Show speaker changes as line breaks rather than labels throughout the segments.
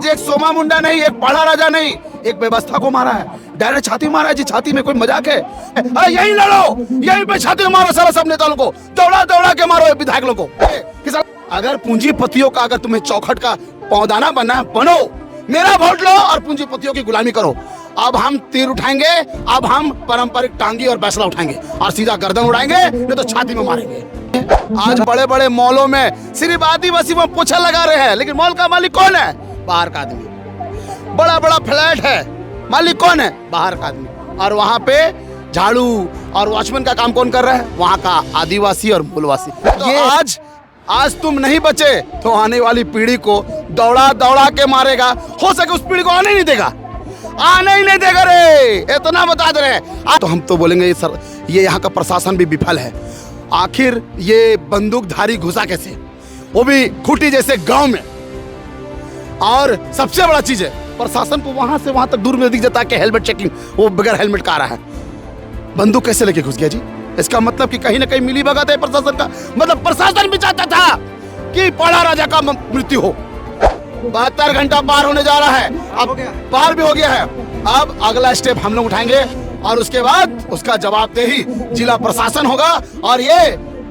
एक सोमा मुंडा नहीं, एक पढ़ा राजा नहीं, एक व्यवस्था को मारा है, डायरेक्ट छाती मारा है जी। छाती में कोई मजाक है? अरे यही लड़ो, यही पे छाती मारो सारा सब नेताओं को, दौड़ा दौड़ा के मारो विधायक लोगों को। अगर पूंजीपतियों का, अगर तुम्हें चौखट का पौदाना बनना है, बनो, मेरा वोट लो और पूंजीपतियों की गुलामी करो। अब हम तीर उठाएंगे, अब हम पारंपरिक टांगी और बैसला उठाएंगे और सीधा गर्दन उड़ाएंगे, नहीं तो छाती में मारेंगे। आज बड़े बड़े मॉलों में सिर्फ आदिवासी में पोछा लगा रहे हैं, लेकिन मॉल का मालिक कौन है? बाहर का आदमी। बड़ा बड़ा फ्लैट है, मालिक कौन है? बाहर का आदमी। और वहां पे झाड़ू और वॉचमैन का काम कौन कर रहा है? वहां का आदिवासी और मूलवासी। तो आज तुम नहीं बचे तो आने वाली पीढ़ी को दौड़ा दौड़ा के मारेगा। हो सके उस पीढ़ी को आने ही नहीं देगा, आने ही नहीं देगा रे, इतना बता दे रहे। तो हम तो बोलेंगे सर, ये यहाँ का प्रशासन भी विफल है। आखिर ये बंदूकधारी घुसा कैसे, वो भी खूंटी जैसे गांव में। और सबसे बड़ा चीज है, प्रशासन को वहां से वहां तक दूर में दिख जाता है कि हेलमेट चेकिंग, वो बगैर हेलमेट का आ रहा है। बंदूक कैसे लेके घुस गया जी? इसका मतलब कि कहीं ना कहीं मिली भगत है प्रशासन का। मतलब प्रशासन भी चाहता था कि पढ़ा राजा का मृत्यु हो। 72 घंटा पार होने जा रहा है, अब पार भी हो गया है। अब अगला स्टेप हम लोग उठाएंगे और उसके बाद उसका जवाबदेही जिला प्रशासन होगा। और ये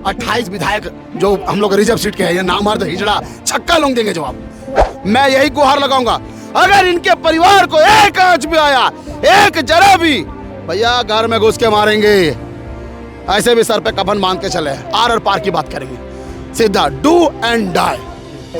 28 विधायक जो हम लोग रिजर्व सीट के हैं, ये नामर्द हिजड़ा छक्का लोग देंगे जवाब। मैं यही गुहार लगाऊंगा, अगर इनके परिवार को एक आंच भी आया, एक जरा भी, भैया घर में घुस के मारेंगे। ऐसे भी सर पे कफन बांध के चले, आर और पार की बात करेंगे, सीधा डू एंड डाई।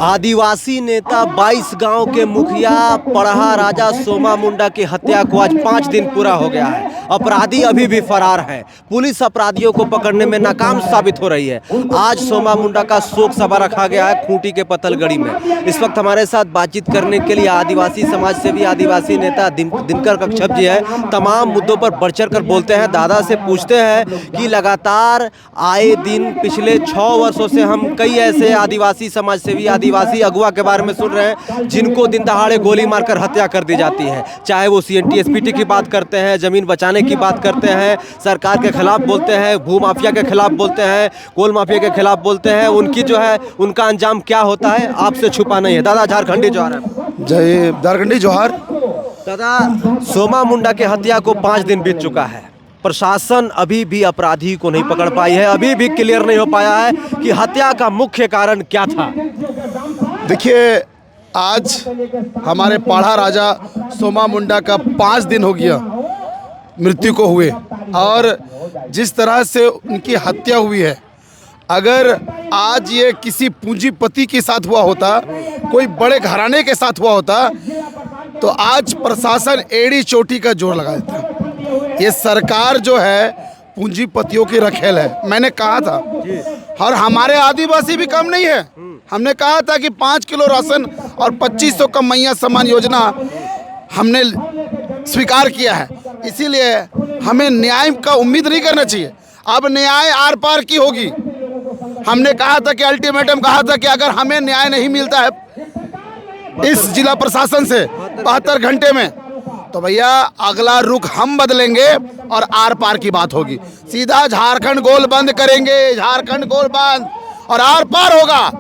आदिवासी नेता 22 गांव के मुखिया पढ़ा राजा सोमा मुंडा की हत्या को आज 5 दिन पूरा हो गया है। अपराधी अभी भी फरार है, पुलिस अपराधियों को पकड़ने में नाकाम साबित हो रही है। आज सोमा मुंडा का शोक सभा रखा गया है खूंटी के पतलगड़ी में। इस वक्त हमारे साथ बातचीत करने के लिए आदिवासी समाज से भी आदिवासी नेता दिनकर कश्यप जी है। तमाम मुद्दों पर बढ़ चढ़ कर बोलते हैं। दादा से पूछते हैं कि लगातार आए दिन पिछले 6 वर्षों से हम कई ऐसे आदिवासी समाज से भी आदिवासी अगुवा के बारे में सुन रहे हैं जिनको दिन दहाड़े गोली मारकर हत्या कर दी जाती है। चाहे वो CNTSPT की बात करते हैं, जमीन बचाने की बात करते हैं, सरकार के खिलाफ बोलते हैं, भू माफिया के खिलाफ बोलते हैं, कोल माफिया के खिलाफ बोलते हैं। उनकी जो है उनका अंजाम क्या होता है आपसे छुपा नहीं है। दादा झारखंडी जोहार है।
जय झारखंडी जोहार।
दादा, सोमा मुंडा की हत्या को 5 दिन बीत चुका है, प्रशासन अभी भी अपराधी को नहीं पकड़ पाई है, अभी भी क्लियर नहीं हो पाया है कि हत्या का मुख्य कारण क्या था।
देखिए, आज हमारे पढ़ा राजा सोमा मुंडा का 5 दिन हो गया मृत्यु को हुए, और जिस तरह से उनकी हत्या हुई है, अगर आज ये किसी पूंजीपति के साथ हुआ होता, कोई बड़े घराने के साथ हुआ होता, तो आज प्रशासन एड़ी चोटी का जोर लगा देता। ये सरकार जो है पूंजीपतियों की रखेल है। मैंने कहा था, और हमारे आदिवासी भी कम नहीं है। हमने कहा था कि 5 किलो राशन और 2500 का मैया सम्मान योजना हमने स्वीकार किया है। इसीलिए हमें न्याय का उम्मीद नहीं करना चाहिए। अब न्याय आर पार की होगी। हमने कहा था कि अल्टीमेटम कहा था कि अगर हमें न्याय नहीं मिलता है इस जिला प्रशासन से 72 घंटे में, तो भैया अगला रुख हम बदलेंगे और आर पार की बात होगी। सीधा झारखंड गोल बंद करेंगे, झारखंड गोल बंद, और आर पार होगा।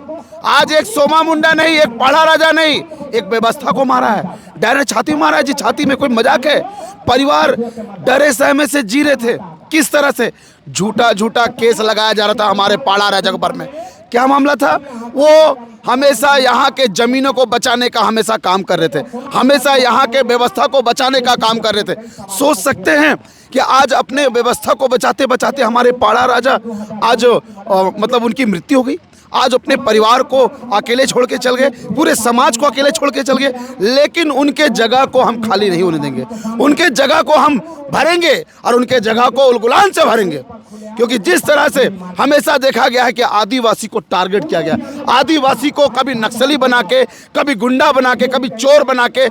आज एक सोमा मुंडा नहीं, एक पढ़ा राजा नहीं, एक व्यवस्था को मारा है, डायरेक्ट छाती मारा है जी। छाती में कोई मजाक है? परिवार डरे सहमे से जी रहे थे। किस तरह से झूठा झूठा केस लगाया जा रहा था हमारे पढ़ा राजा के बारे में। क्या मामला था? वो हमेशा यहाँ के जमीनों को बचाने का हमेशा काम कर रहे थे, हमेशा यहाँ के व्यवस्था को बचाने का काम कर रहे थे। सोच सकते हैं कि आज अपने व्यवस्था को बचाते बचाते हमारे पढ़ा राजा आज मतलब उनकी मृत्यु हो गई। आज अपने परिवार को अकेले छोड़ के चल गए, पूरे समाज को अकेले छोड़ के चल गए। लेकिन उनके जगह को हम खाली नहीं होने देंगे, उनके जगह को हम भरेंगे और उनके जगह को उलगुलान से भरेंगे। क्योंकि जिस तरह से हमेशा देखा गया है कि आदिवासी को टारगेट किया गया, आदिवासी को कभी नक्सली बना के, कभी गुंडा बना के, कभी चोर बना के,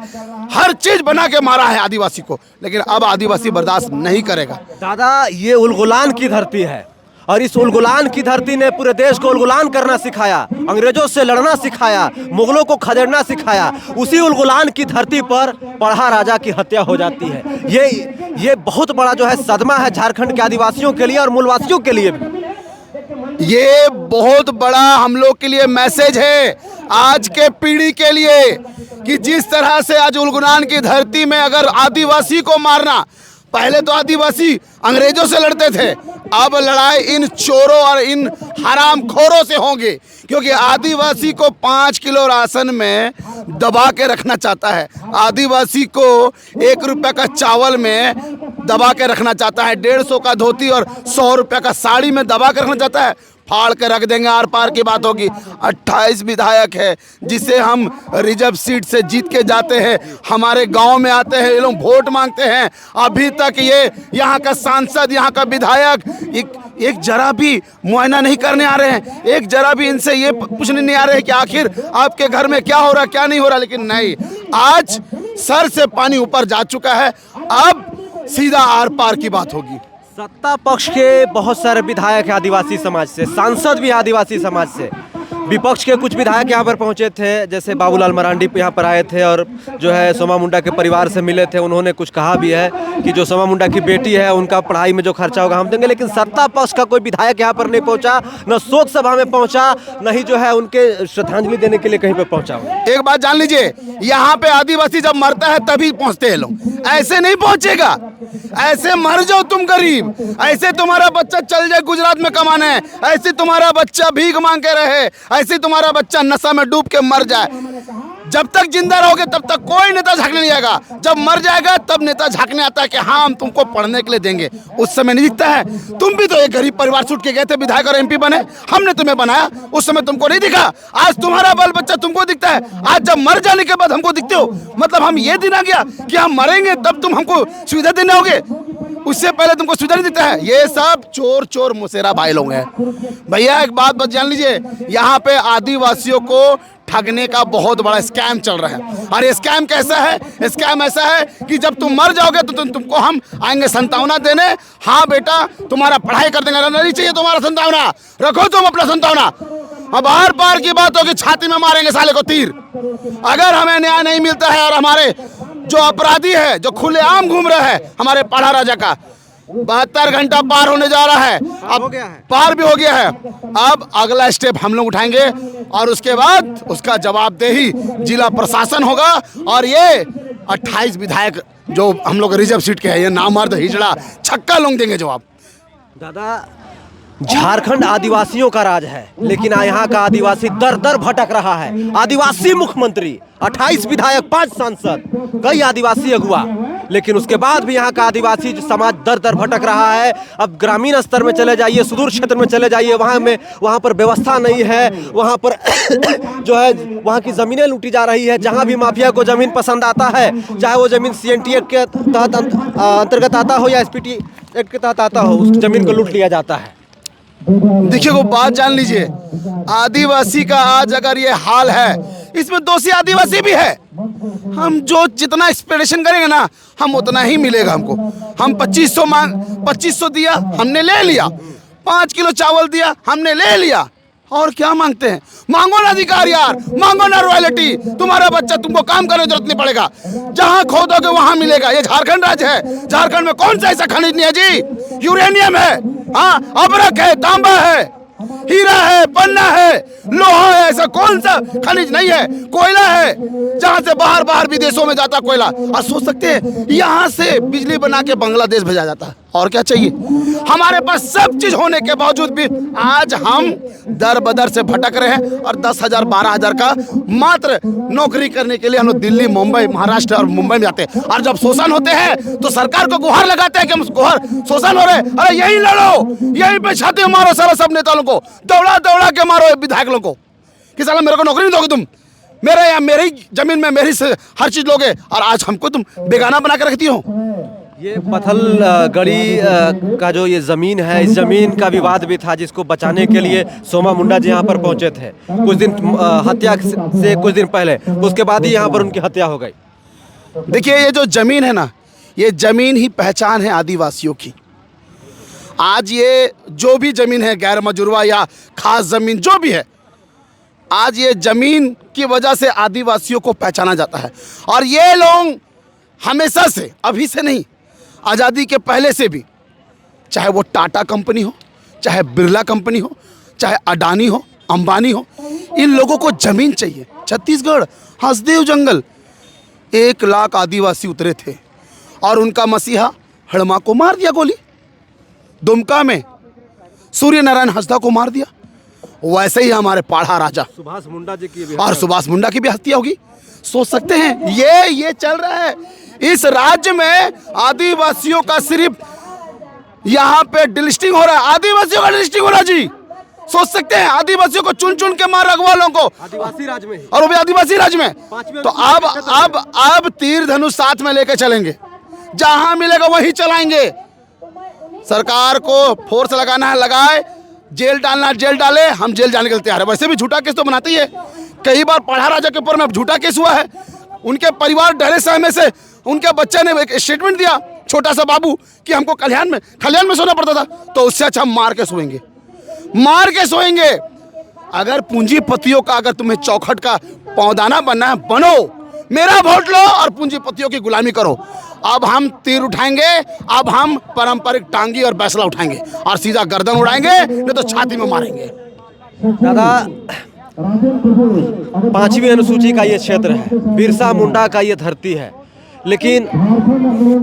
हर चीज बना के मारा है आदिवासी को। लेकिन अब आदिवासी बर्दाश्त नहीं करेगा।
दादा, ये उलगुलान की धरती है और इस उलगुलान की धरती ने पूरे देश को उलगुलान करना सिखाया, अंग्रेजों से लड़ना सिखाया, मुगलों को खदेड़ना सिखाया। उसी उलगुलान की धरती पर पढ़ा राजा की हत्या हो जाती है। ये बहुत बड़ा जो है सदमा है झारखंड के आदिवासियों के लिए और मूलवासियों के लिए भी।
ये बहुत बड़ा हम लोग के लिए मैसेज है आज के पीढ़ी के लिए कि जिस तरह से आज उलगुनान की धरती में अगर आदिवासी को मारना, पहले तो आदिवासी अंग्रेजों से लड़ते थे, अब लड़ाई इन चोरों और इन हरामखोरों से होंगे, क्योंकि आदिवासी को 5 किलो राशन में दबा के रखना चाहता है, आदिवासी को 1 रुपये का चावल में दबा के रखना चाहता है, 150 का धोती और 100 रुपये का साड़ी में दबा के रखना चाहता है। फाड़ के रख देंगे, आर पार की बात होगी। 28 विधायक है जिसे हम रिजर्व सीट से जीत के जाते हैं, हमारे गांव में आते हैं, ये लोग वोट मांगते हैं। अभी तक ये यहाँ का सांसद, यहाँ का विधायक एक जरा भी मुआयना नहीं करने आ रहे हैं, एक जरा भी इनसे ये पूछने नहीं आ रहे हैं कि आखिर आपके घर में क्या हो रहा क्या नहीं हो रहा। लेकिन नहीं, आज सर से पानी ऊपर जा चुका है, अब सीधा आर पार की बात होगी।
सत्ता पक्ष के बहुत सारे विधायक हैं आदिवासी समाज से, सांसद भी आदिवासी समाज से। विपक्ष के कुछ विधायक यहाँ पर पहुँचे थे, जैसे बाबूलाल मरांडी यहाँ पर आए थे और जो है सोमा मुंडा के परिवार से मिले थे। उन्होंने कुछ कहा भी है कि जो सोमा मुंडा की बेटी है उनका पढ़ाई में जो खर्चा होगा हम देंगे। लेकिन सत्ता पक्ष का कोई विधायक यहाँ पर नहीं पहुँचा, न शोक सभा में पहुँचा, न ही जो है उनके श्रद्धांजलि देने के लिए कहीं पर पहुँचा।
एक बात जान लीजिए, यहाँ पे आदिवासी जब मरता है तभी पहुँचते हैं लोग, ऐसे नहीं पहुँचेगा। ऐसे मर जाओ तुम गरीब, ऐसे तुम्हारा बच्चा चल जाए गुजरात में कमाने, ऐसे तुम्हारा बच्चा भीख मांग के रहे, ऐसे तुम्हारा बच्चा नशा में डूब के मर जाए। जब तक जिंदा रहोगे तब तक कोई नेता झांकने नहीं आएगा, जब मर जाएगा तब नेता झांकने आता है कि हाँ हम तुमको पढ़ने के लिए देंगे। उस समय नहीं दिखता है। तुम भी तो एक गरीब परिवार से उठ के गए थे, विधायक और MP बने, हमने तुम्हें बनाया, उस समय तुमको नहीं दिखा। आज तुम्हारा बाल बच्चा तुमको दिखता है, आज जब मर जाने के बाद हमको दिखते हो। मतलब हम ये दिन आ गया कि हम मरेंगे तब तुम हमको सुविधा देने होगे, उससे पहले तुमको सुविधा नहीं दिखता है। ये सब चोर चोर मुसेरा भाई लोग हैं। भैया एक बात जान लीजिए, यहाँ पे आदिवासियों को ठगने का बहुत बड़ा स्कैम चल रहा है। और ये स्कैम कैसा है? स्कैम ऐसा है कि जब तुम मर जाओगे तो तुमको हम आएंगे संतावना देने। हाँ बेटा तुम्हारा पढ़ाई कर देंगे, नहीं चाहिए तुम्हारा संतावना, रखो तुम अपना संतावना। अब आर पार की बात होगी, छाती में मारेंगे साले को तीर। अगर हमें न्याय नहीं मिलता है और हमारे जो अपराधी है जो खुलेआम घूम रहा है, हमारे पाढ़ा राजा का 72 घंटा पार होने जा रहा है, अब पार भी हो गया है। अब अगला स्टेप हम लोग उठाएंगे और उसके बाद उसका जवाबदेही जिला प्रशासन होगा। और ये 28 विधायक जो हम लोग रिजर्व सीट के हैं, ये नामर्द हिजड़ा छक्का लोग देंगे जवाब।
दादा, झारखंड आदिवासियों का राज है, लेकिन यहाँ का आदिवासी दर दर भटक रहा है। आदिवासी मुख्यमंत्री, 28 विधायक, 5 सांसद, कई आदिवासी अगुआ, लेकिन उसके बाद भी यहाँ का आदिवासी समाज दर दर भटक रहा है। अब ग्रामीण स्तर में चले जाइए, सुदूर क्षेत्र में चले जाइए, वहाँ पर व्यवस्था नहीं है, वहाँ पर जो है वहाँ की ज़मीनें लूटी जा रही है। जहाँ भी माफिया को ज़मीन पसंद आता है, चाहे वो ज़मीन CNT एक्ट के तहत अंतर्गत आता हो या SPT एक्ट के तहत आता हो, उस ज़मीन को लूट लिया जाता है।
देखिए वो बात जान लीजिए, आदिवासी का आज अगर ये हाल है, इसमें दोषी आदिवासी भी है। हम जो जितना एक्सपेक्टेशन करेंगे ना, हम उतना ही मिलेगा हमको। हम 2500 दिया, हमने ले लिया। 5 किलो चावल दिया, हमने ले लिया। और क्या मांगते हैं? मांगो ना अधिकार यार, मांगो ना रॉयल्टी। तुम्हारा बच्चा तुमको काम करने की जरूरत नहीं पड़ेगा, जहां खोदोगे वहां मिलेगा। ये झारखंड राज्य है, झारखंड में कौन सा ऐसा खनिज नहीं है जी? यूरेनियम है, हाँ, अबरक है, तांबा है, हीरा है, पन्ना है, लोहा है, ऐसा कौन सा खनिज नहीं है? कोयला है, जहां से बाहर विदेशों में जाता कोयला। और सोच सकते हैं यहाँ से बिजली बना के बांग्लादेश भेजा जाता है। और क्या चाहिए? हमारे पास सब चीज होने के बावजूद भी आज हम दर बदर से भटक रहे हैं। और 10,000 12,000 का मात्र नौकरी करने के लिए हम लोग दिल्ली, मुंबई, महाराष्ट्र और मुंबई में जाते हैं। और जब शोषण होते हैं तो सरकार को गुहार लगाते हैं कि हम शोषण हो रहे हैं। अरे यही लड़ो, यहीं पे छाते मारो सारा सब नेताओं को, दौड़ा दौड़ा के मारो विधायक लोगों को कि साला मेरे को नौकरी नहीं दोगे तुम, मेरे या मेरी जमीन में मेरी से हर चीज लोगे, और आज हमको तुम बेगाना बना के रखती हो।
ये पथल गढ़ी का जो ये ज़मीन है, इस ज़मीन का विवाद भी था, जिसको बचाने के लिए सोमा मुंडा जी यहाँ पर पहुँचे थे कुछ दिन हत्या से कुछ दिन पहले। उसके बाद ही यहाँ पर उनकी हत्या हो गई।
देखिए ये जो ज़मीन है ना, ये ज़मीन ही पहचान है आदिवासियों की। आज ये जो भी ज़मीन है, गैर मजुरवा या खास ज़मीन जो भी है, आज ये ज़मीन की वजह से आदिवासियों को पहचाना जाता है। और ये लोग हमेशा से, अभी से नहीं, आज़ादी के पहले से भी, चाहे वो टाटा कंपनी हो, चाहे बिरला कंपनी हो, चाहे अडानी हो, अंबानी हो, इन लोगों को जमीन चाहिए। छत्तीसगढ़ हंसदेव जंगल 1 लाख आदिवासी उतरे थे और उनका मसीहा हड़मा को मार दिया गोली। दुमका में सूर्य नारायण हंसदा को मार दिया। वैसे ही हमारे पाढ़ा राजा
सुभाष मुंडा जी की
और सुभाष मुंडा की भी हत्या होगी। सोच सकते हैं ये चल रहा है इस राज्य में। आदिवासियों का सिर्फ यहाँ पे डिलिस्टिंग हो रहा है, आदिवासियों का डिलिस्टिंग हो रहा है जी। सोच सकते हैं आदिवासियों को चुन चुन के मार रखवालों को,
आदिवासी राज में ही।
और वो भी आदिवासी राज्य में। तो अब तीर धनुष साथ में लेके चलेंगे, जहां मिलेगा वहीं चलाएंगे। सरकार को फोर्स लगाना है लगाए, जेल डालना है जेल डाले, हम जेल जाने के लिए तैयार है। वैसे भी झूठा केस तो बनाते ही है। कई बार पाढ़ा राजा के ऊपर में झूठा केस हुआ है। उनके परिवार डरे सहमे से उनके बच्चे ने एक स्टेटमेंट दिया, छोटा सा बाबू, कि हमको खलिहान में सोना पड़ता था, तो उससे अच्छा हम मार के सोएंगे, मार के सोएंगे। अगर पूंजीपतियों का, अगर तुम्हें चौखट का पौदाना बनना है, बनो, मेरा वोट लो और पूंजीपतियों की गुलामी करो। अब हम तीर उठाएंगे, अब हम पारंपरिक टांगी और बैसला उठाएंगे और सीधा गर्दन उड़ाएंगे, नहीं तो छाती में मारेंगे।
दादा, 5वीं अनुसूची का ये क्षेत्र है, बिरसा मुंडा का ये धरती है, लेकिन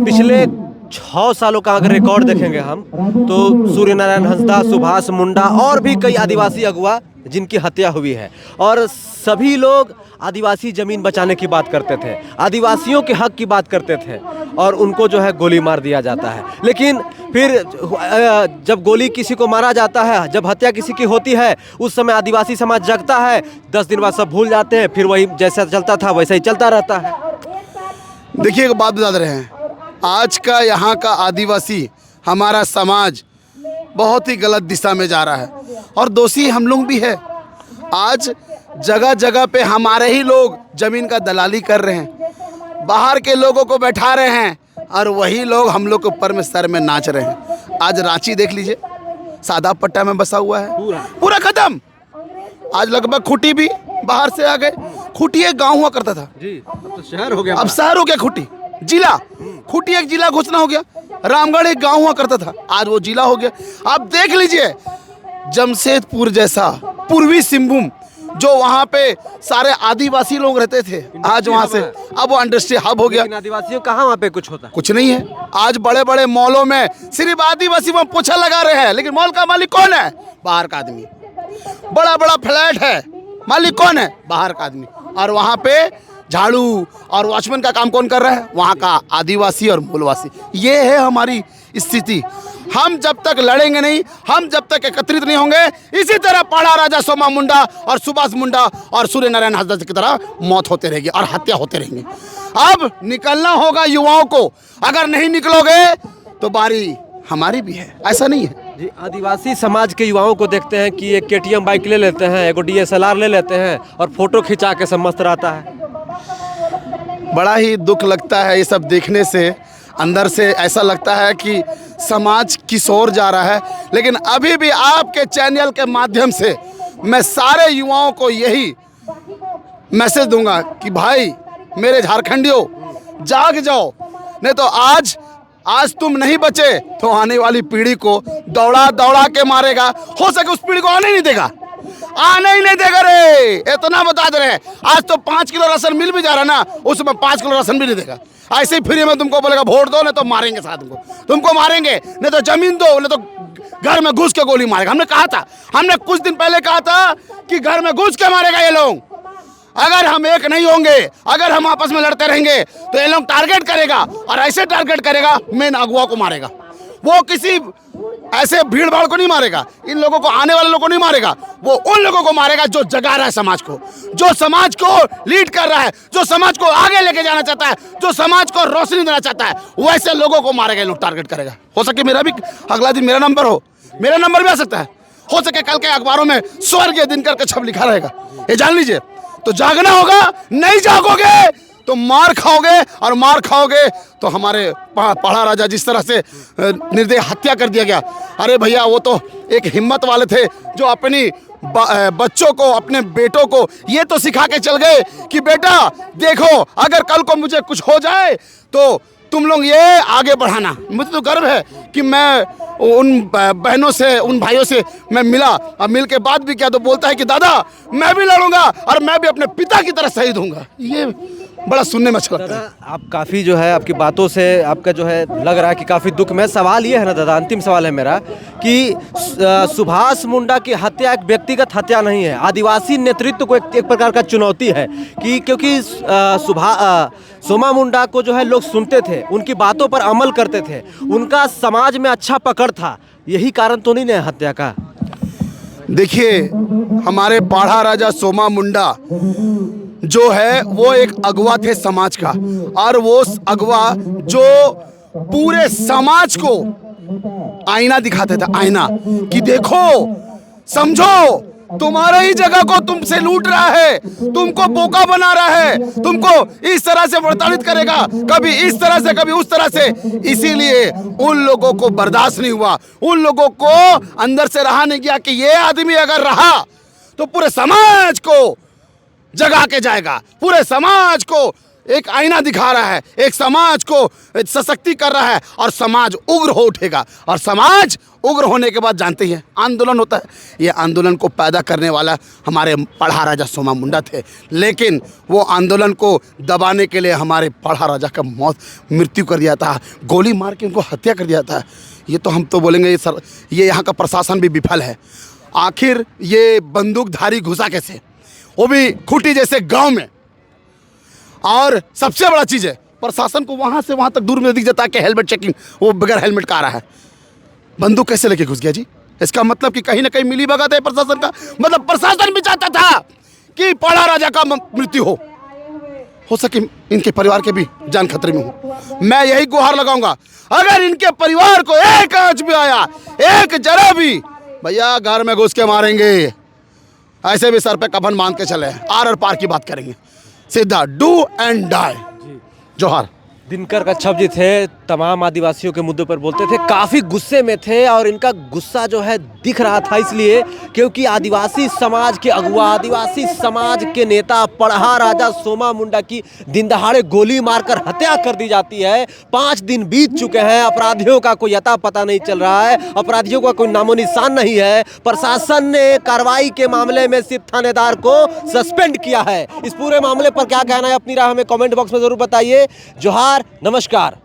पिछले 6 सालों का अगर रिकॉर्ड देखेंगे हम, तो सूर्य नारायण हंसदा, सुभाष मुंडा और भी कई आदिवासी अगुआ जिनकी हत्या हुई है, और सभी लोग आदिवासी ज़मीन बचाने की बात करते थे, आदिवासियों के हक की बात करते थे, और उनको जो है गोली मार दिया जाता है। लेकिन फिर जब गोली किसी को मारा जाता है, जब हत्या किसी की होती है, उस समय आदिवासी समाज जगता है, 10 दिन बाद सब भूल जाते हैं, फिर वही जैसा चलता था वैसा ही चलता रहता है।
देखिए, एक बात बता रहे हैं, आज का यहाँ का आदिवासी, हमारा समाज बहुत ही गलत दिशा में जा रहा है, और दोषी हम लोग भी है। आज जगह जगह पे हमारे ही लोग ज़मीन का दलाली कर रहे हैं, बाहर के लोगों को बैठा रहे हैं, और वही लोग हम लोग के ऊपर में सर में नाच रहे हैं। आज रांची देख लीजिए, सादा पट्टा में बसा हुआ है, पूरा खत्म। आज लगभग खुटी भी बाहर से आ गए। खुटी एक गाँव हुआ करता था
जी, अब तो शहर हो गया,
अब शहर हो गया। खुटी जिला, खुटी एक जिला घोषणा हो गया। रामगढ़ एक गांव हुआ करता था, आज वो जिला हो गया। आप देख लीजिए, जमशेदपुर जैसा पूर्वी सिंहभूम, जो वहाँ पे सारे आदिवासी लोग रहते थे, आज वहाँ से अब वो इंडस्ट्री हब हो गया।
आदिवासियों कहाँ वहाँ पे कुछ होता,
कुछ नहीं है। आज बड़े बड़े मॉलों में सिर्फ आदिवासी वहाँ पोछा लगा रहे हैं, लेकिन मॉल का मालिक कौन है? बाहर का आदमी। बड़ा बड़ा फ्लैट है, मालिक कौन है? बाहर का आदमी। और वहाँ पे झाड़ू और वॉचमैन का काम कौन कर रहा है? वहाँ का आदिवासी और मूलवासी। ये है हमारी स्थिति। हम जब तक लड़ेंगे नहीं, हम जब तक एकत्रित नहीं होंगे, इसी तरह पाढ़ा राजा सोमा मुंडा और सुभाष मुंडा और सूर्य नारायण हंसदा की तरह मौत होते रहेगी और हत्या होते रहेंगे। अब निकलना होगा युवाओं को, अगर नहीं निकलोगे तो बारी हमारी भी है, ऐसा नहीं है
जी। आदिवासी समाज के युवाओं को देखते हैं कि एक KTM बाइक ले लेते हैं, एक DSLR ले लेते हैं और फोटो खिंचा के सब मस्त रहता है।
बड़ा ही दुख लगता है ये सब देखने से। अंदर से ऐसा लगता है कि समाज किस ओर जा रहा है। लेकिन अभी भी आपके चैनल के माध्यम से मैं सारे युवाओं को यही मैसेज दूंगा कि भाई मेरे झारखंडियों, जाग जाओ, नहीं तो आज तुम नहीं बचे तो आने वाली पीढ़ी को दौड़ा दौड़ा के मारेगा। हो सके उस पीढ़ी को आने ही नहीं देगा, आने ही नहीं देगा रे, इतना बता दे रहे। आज तो 5 किलो राशन मिल भी जा रहा है ना, उसमें 5 किलो राशन भी नहीं देगा। ऐसे ही फ्री में तुमको बोलेगा वोट दो, नहीं तो मारेंगे साथ तुमको मारेंगे, नहीं तो जमीन दो, नहीं तो घर में घुस के गोली मारेगा। हमने कहा था, हमने कुछ दिन पहले कहा था कि घर में घुस के मारेगा ये लोग। अगर हम एक नहीं होंगे, अगर हम आपस में लड़ते रहेंगे तो ये लोग टारगेट करेगा, और ऐसे टारगेट करेगा मेन अगुआ को मारेगा। वो किसी ऐसे भीड़ भाड़ को नहीं मारेगा, इन लोगों को, आने वाले लोगों को नहीं मारेगा, वो उन लोगों को मारेगा जो जगा रहा है समाज को, जो समाज को लीड कर रहा है, जो समाज को आगे लेके जाना चाहता है, जो समाज को रोशनी देना चाहता है, वैसे लोगों को मारेगा, ये लोग टारगेट करेगा। हो सके मेरा भी अगला दिन मेरा नंबर हो, मेरा नंबर भी आ सकता है। हो सके कल के अखबारों में स्वर्गीय दिनकर का छप लिखा रहेगा, ये जान लीजिए। तो जागना होगा, नहीं जागोगे तो मार खाओगे, और मार खाओगे तो हमारे पाढ़ा राजा जिस तरह से निर्दयी हत्या कर दिया गया। अरे भैया, वो तो एक हिम्मत वाले थे जो अपनी बच्चों को, अपने बेटों को ये तो सिखा के चल गए कि बेटा देखो, अगर कल को मुझे कुछ हो जाए तो तुम लोग ये आगे बढ़ाना। मुझे तो गर्व है कि मैं उन बहनों से, उन भाइयों से मैं मिला, और मिल के बाद भी क्या तो बोलता है कि दादा मैं भी लड़ूंगा और मैं भी अपने पिता की तरह शहीद होऊंगा। ये बड़ा सुनने में अच्छा लगता है।
दादा आप काफ़ी जो है आपकी बातों से आपका जो है लग रहा है कि काफ़ी दुख में। सवाल ये है ना दादा, अंतिम सवाल है मेरा कि सुभाष मुंडा की हत्या एक व्यक्तिगत हत्या नहीं है, आदिवासी नेतृत्व को एक प्रकार का चुनौती है कि क्योंकि सोमा मुंडा को जो है लोग सुनते थे, उनकी बातों पर अमल करते थे, उनका समाज में अच्छा पकड़ था, यही कारण तो नहीं है हत्या का?
देखिए, हमारे पाढ़ा राजा सोमा मुंडा जो है वो एक अगवा थे समाज का, और वो अगवा जो पूरे समाज को आईना दिखाते थे, आईना कि देखो, समझो, तुम्हारे ही जगह को तुमसे लूट रहा है, तुमको बोका बना रहा है, तुमको इस तरह से प्रताड़ित करेगा, कभी इस तरह से कभी उस तरह से। इसीलिए उन लोगों को बर्दाश्त नहीं हुआ, उन लोगों को अंदर से रहा नहीं गया कि ये आदमी अगर रहा तो पूरे समाज को जगा के जाएगा, पूरे समाज को एक आईना दिखा रहा है, एक समाज को सशक्ति कर रहा है, और समाज उग्र हो उठेगा। और समाज उग्र होने के बाद जानते हैं आंदोलन होता है। ये आंदोलन को पैदा करने वाला हमारे पाढ़ा राजा सोमा मुंडा थे, लेकिन वो आंदोलन को दबाने के लिए हमारे पाढ़ा राजा का मृत्यु कर दिया था, गोली मार के उनको हत्या कर दिया था। ये तो हम तो बोलेंगे ये यहाँ का प्रशासन भी विफल है। आखिर ये बंदूकधारी घुसा कैसे, वो भी खूंटी जैसे गांव में। और सबसे बड़ा चीज़ है, प्रशासन को वहाँ से वहाँ तक दूर में दिख जाता है कि हेलमेट चेकिंग, वो बगैर हेलमेट का आ रहा है। बंदूक कैसे लेके घुस गया जी? इसका मतलब कि कहीं ना कहीं मिली भगत है प्रशासन का। मतलब प्रशासन भी चाहता था कि पाढ़ा राजा का मृत्यु हो सके इनके परिवार के भी जान खतरे में हो। मैं यही गुहार लगाऊंगा, अगर इनके परिवार को एक आंच भी आया, एक जरा भी, भैया घर में घुस के मारेंगे। ऐसे भी सर पे कफन बांध के चले, आर और पार की बात करेंगे, सीधा डू एंड डाई। जोहार।
दिनकर कच्छप जी थे, तमाम आदिवासियों के मुद्दों पर बोलते थे, काफ़ी गुस्से में थे, और इनका गुस्सा जो है दिख रहा था इसलिए क्योंकि आदिवासी समाज के अगुआ, आदिवासी समाज के नेता पढ़ा राजा सोमा मुंडा की दिन दहाड़े गोली मारकर हत्या कर दी जाती है। 5 दिन बीत चुके हैं, अपराधियों का कोई अता पता नहीं चल रहा है, अपराधियों का कोई नामो निशान नहीं है। प्रशासन ने कार्रवाई के मामले में सिर्फ थानेदार को सस्पेंड किया है। इस पूरे मामले पर क्या कहना है, अपनी राय हमें कमेंट बॉक्स में जरूर बताइए। जोहार, नमस्कार।